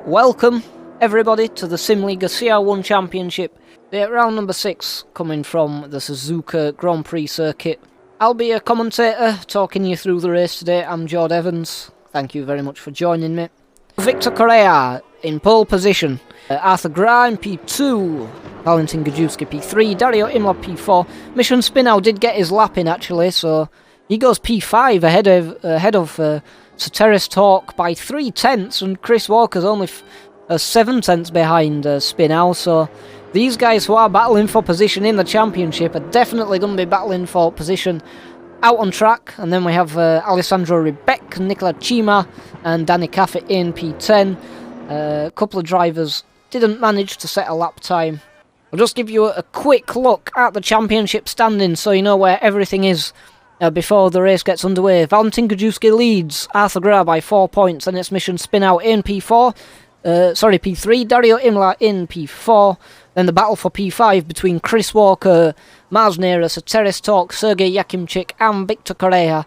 Welcome everybody to the SIMLiga CR1 Championship. Round number 6 coming from the Suzuka Grand Prix circuit. I'll be a commentator talking you through the race today. I'm Jord Evans. Thank you very much for joining me. Victor Correa in pole position. Arthur Gra in P2. Valentin Gajewski P3. Dario Imla P4. Mission Spinau did get his lap in actually, so he goes P5 ahead of Soteris Talk by 3/10, and Chris Walker's only 7/10 behind Spinau. So these guys who are battling for position in the championship are definitely going to be battling for position out on track. And then we have Alessandro Rebec, Nicola Cima and Danny Caffey in P10. A couple of drivers didn't manage to set a lap time. I'll just give you a quick look at the championship standings so you know where everything is before the race gets underway. Valentin Gajewski leads Arthur Gra by 4 points, and it's Mission Spinau in P3, Dario Imla in P4, then the battle for P5 between Chris Walker, Mars Nera, Soteris Talk, Sergei Yakimchik and Victor Correa.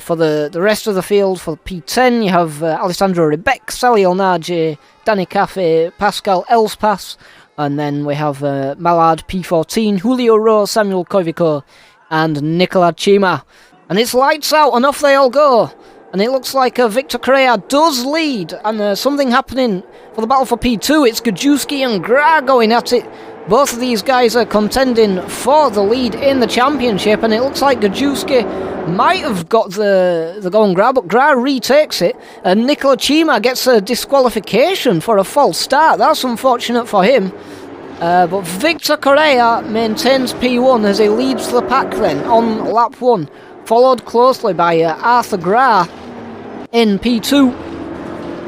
For the rest of the field, for P10, you have Alessandro Rebec, Sally Olnage, Danny Caffey, Pascal Elspas, and then we have Mallard P14, Julio Rose, Samuel Koivico, and Nicola Cima. And it's lights out and off they all go. And it looks like Victor Correa does lead, and something happening for the battle for P2. It's Gajewski and Gra going at it. Both of these guys are contending for the lead in the championship, and it looks like Gajewski might have got the go on Gra, but Gra retakes it, and Nicola Cima gets a disqualification for a false start. That's unfortunate for him. But Victor Correa maintains P1 as he leads the pack then on lap 1, followed closely by Arthur Gra in P2,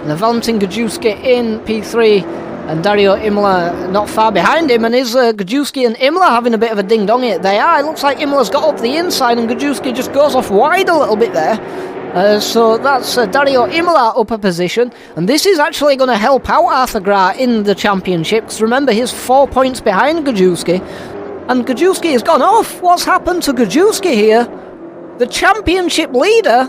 and Valentin Gajewski in P3, and Dario Imla not far behind him. And is Gajewski and Imla having a bit of a ding-dong here? They are. It looks like Imla's got up the inside and Gajewski just goes off wide a little bit there. So that's Dario Imla up a position, and this is actually going to help out Arthur Gra in the championship, because remember, he's 4 points behind Gajewski, and Gajewski has gone off. What's happened to Gajewski here? The championship leader,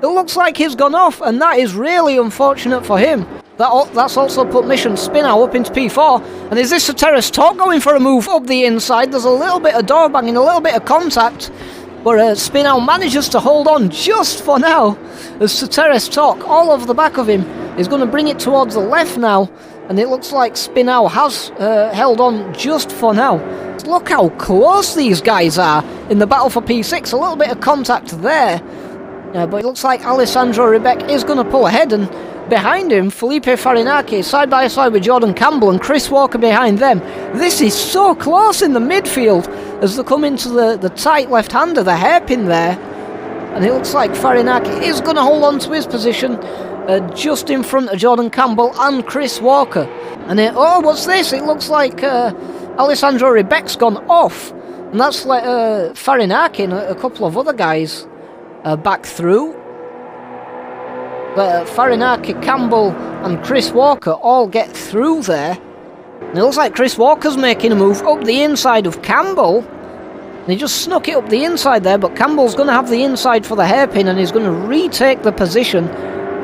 it looks like he's gone off, and that is really unfortunate for him. That's also put Mission Spinau up into P4, and is this Soteris Talk going for a move up the inside? There's a little bit of door banging, a little bit of contact, but Spinau manages to hold on just for now, as Soteris Talk, all over the back of him, is going to bring it towards the left now, and it looks like Spinau has held on just for now. Look how close these guys are in the battle for P6, a little bit of contact there, but it looks like Alessandro Rebec is going to pull ahead, and behind him, Felipe Farinaki side by side with Jordan Campbell and Chris Walker behind them. This is so close in the midfield as they come into the tight left-hander, the hairpin there. And it looks like Farinaki is going to hold on to his position just in front of Jordan Campbell and Chris Walker. And oh, what's this? It looks like Alessandro Rebec's gone off. And that's let Farinaki and a couple of other guys back through. But Farinaki, Campbell and Chris Walker all get through there. And it looks like Chris Walker's making a move up the inside of Campbell. And he just snuck it up the inside there, but Campbell's going to have the inside for the hairpin, and he's going to retake the position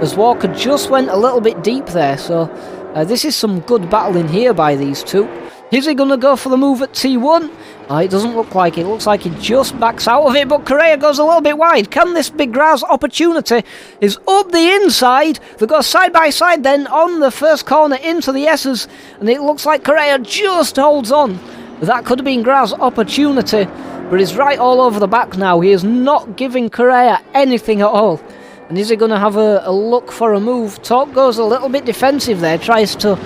as Walker just went a little bit deep there. So this is some good battling here by these two. Is he going to go for the move at T1? It doesn't look like it. It looks like he just backs out of it, but Correa goes a little bit wide. Can this Big Graz opportunity is up the inside? They go side by side then on the first corner into the S's, and it looks like Correa just holds on. That could have been Graz's opportunity, but he's right all over the back now. He is not giving Correa anything at all. And is he going to have a look for a move? Talk goes a little bit defensive there, tries to...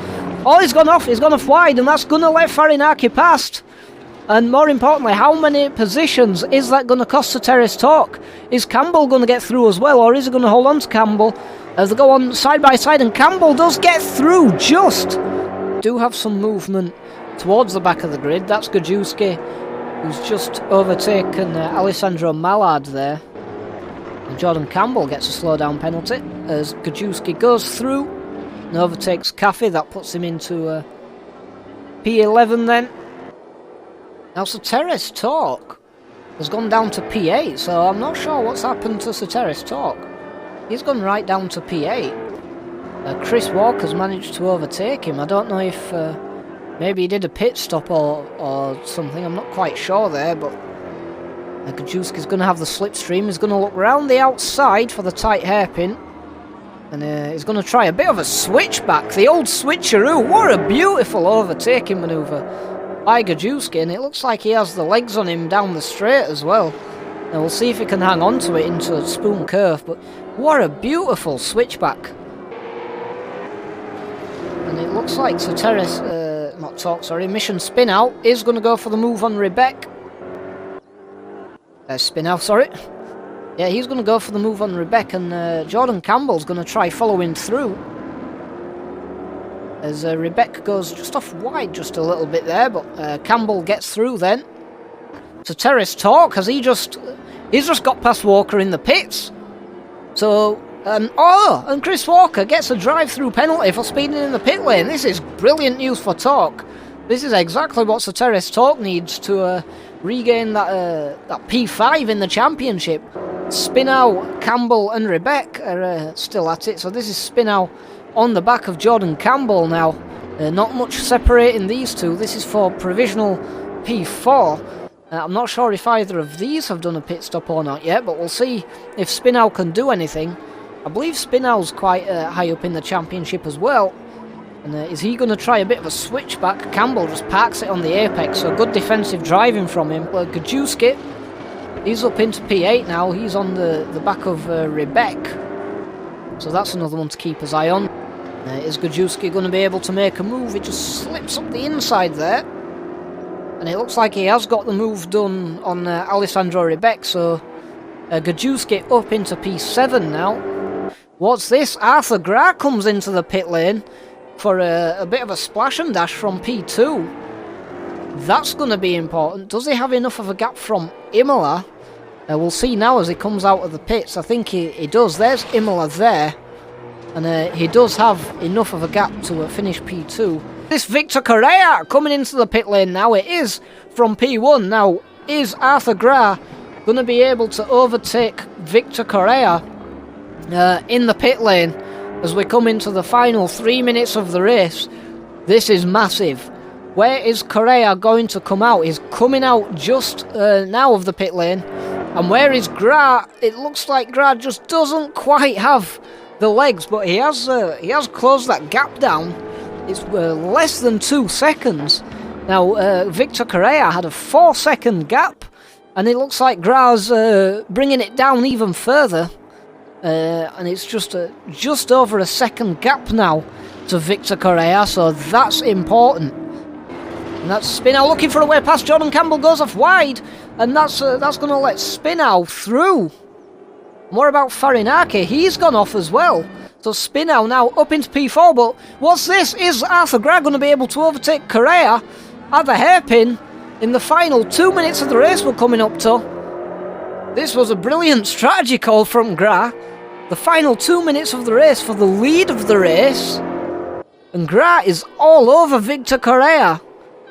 Oh, he's gone off wide, and that's going to let Farinaki past. And more importantly, how many positions is that going to cost Soteris Talk? Is Campbell going to get through as well, or is he going to hold on to Campbell as they go on side by side? And Campbell does get through, just. Do have some movement towards the back of the grid. That's Gajewski, who's just overtaken Alessandro Mallard there. And Jordan Campbell gets a slowdown penalty as Gajewski goes through and overtakes Caffey. That puts him into P11 then. Now Soteris Talk has gone down to P8, so I'm not sure what's happened to Soteris Talk. He's gone right down to P8. Chris Walker's managed to overtake him. I don't know if maybe he did a pit stop or something. I'm not quite sure there, but Gajewski's going to have the slipstream. He's going to look round the outside for the tight hairpin. And he's going to try a bit of a switchback. The old switcheroo. What a beautiful overtaking manoeuvre by Gajewski. And it looks like he has the legs on him down the straight as well. And we'll see if he can hang on to it into a spoon curve. But what a beautiful switchback. And it looks like Mission Spin Out is going to go for the move on Rebek. Spin Out, sorry. Yeah, he's going to go for the move on Rebek, and Jordan Campbell's going to try following through. As Rebek goes just off wide just a little bit there, but Campbell gets through then. So Terrace Talk, has he's just got past Walker in the pits. So, and Chris Walker gets a drive-through penalty for speeding in the pit lane. This is brilliant news for Talk. This is exactly what Soteris Talk needs to regain that P5 in the championship. Spinow, Campbell and Rebek are still at it. So this is Spinow on the back of Jordan Campbell now. Not much separating these two. This is for provisional P4. I'm not sure if either of these have done a pit stop or not yet, but we'll see if Spinow can do anything. I believe Spinow's quite high up in the championship as well. And is he going to try a bit of a switchback? Campbell just parks it on the apex, so good defensive driving from him. Gajewski, he's up into P8 now. He's on the back of Rebek. So that's another one to keep his eye on. Is Gajewski going to be able to make a move? He just slips up the inside there. And it looks like he has got the move done on Alessandro Rebek, so Gajewski up into P7 now. What's this? Arthur Gra comes into the pit lane for a bit of a splash and dash from P2. That's going to be important. Does he have enough of a gap from Imola? We'll see now as he comes out of the pits. I think he does. There's Imola there. And he does have enough of a gap to finish P2. This Victor Correa coming into the pit lane now. It is from P1. Now, is Arthur Gra going to be able to overtake Victor Correa in the pit lane as we come into the final 3 minutes of the race? This is massive. Where is Correa going to come out? He's coming out just now of the pit lane. And where is Gra? It looks like Gra just doesn't quite have the legs, but he has closed that gap down. It's less than 2 seconds. Now, Victor Correa had a 4-second gap, and it looks like Gra's bringing it down even further. And it's just over a second gap now to Victor Correa, so that's important. And that's Spinow looking for a way past. Jordan Campbell goes off wide, and that's going to let Spinow through. More about Farinaki, he's gone off as well. So Spinow now up into P4, but what's this? Is Arthur Gra going to be able to overtake Correa at the hairpin in the final 2 minutes of the race we're coming up to? This was a brilliant strategy call from Gra. The final 2 minutes of the race for the lead of the race. And Gra is all over Victor Correa.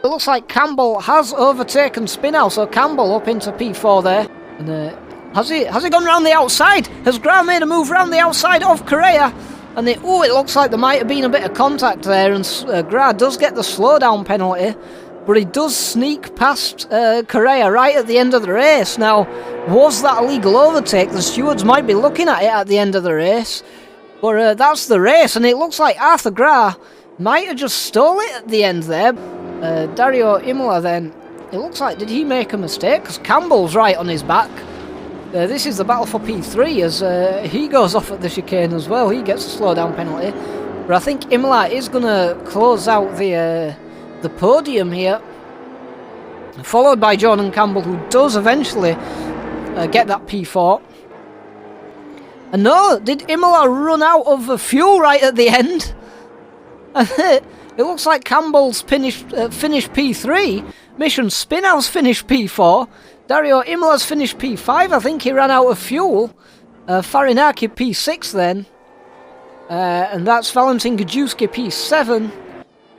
It looks like Campbell has overtaken Spinow, so Campbell up into P4 there. And has he gone round the outside? Has Gra made a move round the outside of Correa? And it looks like there might have been a bit of contact there, and Gra does get the slowdown penalty, but he does sneak past Correa right at the end of the race. Now, was that a legal overtake? The stewards might be looking at it at the end of the race, but that's the race, and it looks like Arthur Gra might have just stole it at the end there. Dario Imola then, it looks like, did he make a mistake? Because Campbell's right on his back. This is the battle for P3 as he goes off at the chicane as well. He gets a slowdown penalty. But I think Imola is going to close out the podium here. Followed by Jordan Campbell, who does eventually get that P4. And no, did Imola run out of fuel right at the end? It looks like Campbell's finished P3. Mission Spinow's finished P4. Dario Imola's finished P5. I think he ran out of fuel. Farinaki P6 then. And that's Valentin Gajewski P7.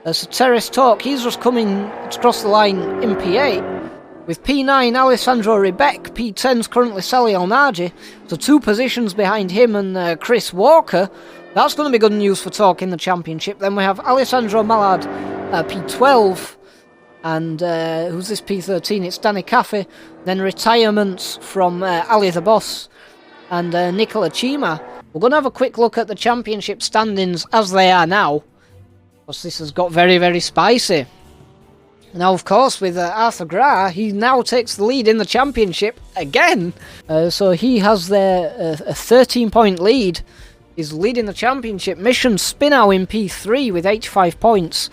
Soteris Talk, he's just coming across the line in P8. With P9, Alessandro Rebek. P10's currently Sally Alnagi. So 2 positions behind him and Chris Walker. That's going to be good news for Torque in the Championship. Then we have Alessandro Mallard, P12. And who's this P13? It's Danny Caffey. Then retirements from Ali the Boss and Nicola Chima. We're going to have a quick look at the Championship standings as they are now, because this has got very, very spicy. Now, of course, with Arthur Gra, he now takes the lead in the Championship again. So he has a 13-point lead. He's leading the Championship. Mission Spinow in P3 with 85 points.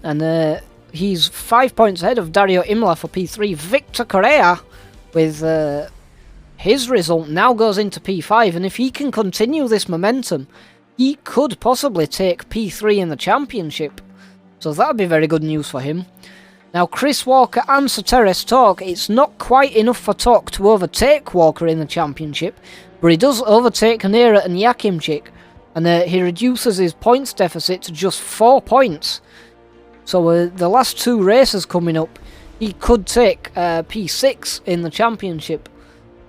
And he's 5 points ahead of Dario Imla for P3. Victor Correa with his result now goes into P5. And if he can continue this momentum, he could possibly take P3 in the Championship. So that would be very good news for him. Now, Chris Walker and Soteris Torque, it's not quite enough for Torque to overtake Walker in the Championship, but he does overtake Nera and Yakimchik, and he reduces his points deficit to just 4 points. So the last 2 races coming up, he could take P6 in the Championship,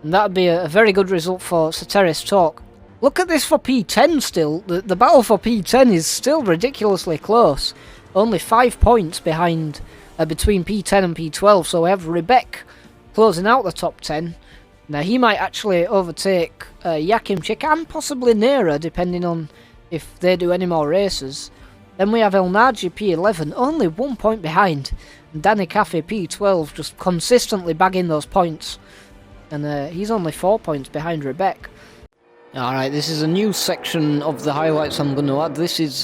and that would be a very good result for Soteris Torque. Look at this for P10 still. The battle for P10 is still ridiculously close. Only 5 points behind between P10 and P12, so we have Rebek closing out the top 10. Now he might actually overtake Yakimchik and possibly Nera, depending on if they do any more races. Then we have El Naji P11, only 1 point behind, and Danny Caffey P12 just consistently bagging those points, and he's only 4 points behind Rebek. Alright, this is a new section of the highlights I'm going to add. This is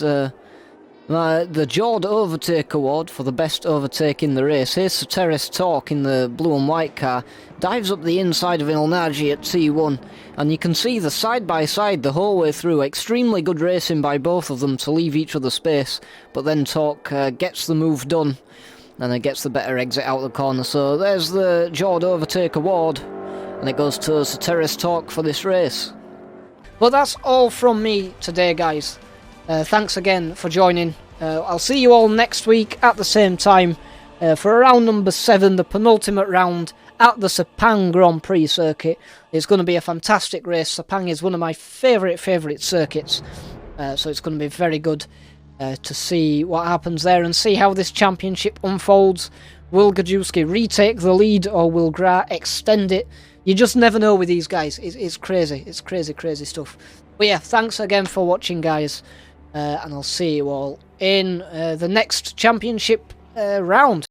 the Jord Overtake Award for the best overtake in the race. Here's Soteris Torque in the blue and white car. Dives up the inside of Ilnaji at T1. And you can see the side-by-side the whole way through. Extremely good racing by both of them to leave each other space. But then Torque gets the move done. And gets the better exit out of the corner. So there's the Jord Overtake Award. And it goes to Soteris Torque for this race. But that's all from me today, guys. Thanks again for joining. I'll see you all next week at the same time for round number 7, the penultimate round at the Sepang Grand Prix circuit. It's going to be a fantastic race. Sepang is one of my favourite circuits, so it's going to be very good to see what happens there and see how this championship unfolds. Will Gajewski retake the lead, or will Gra extend it? You just never know with these guys. It's crazy. It's crazy stuff. But yeah, thanks again for watching, guys. And I'll see you all in the next championship round.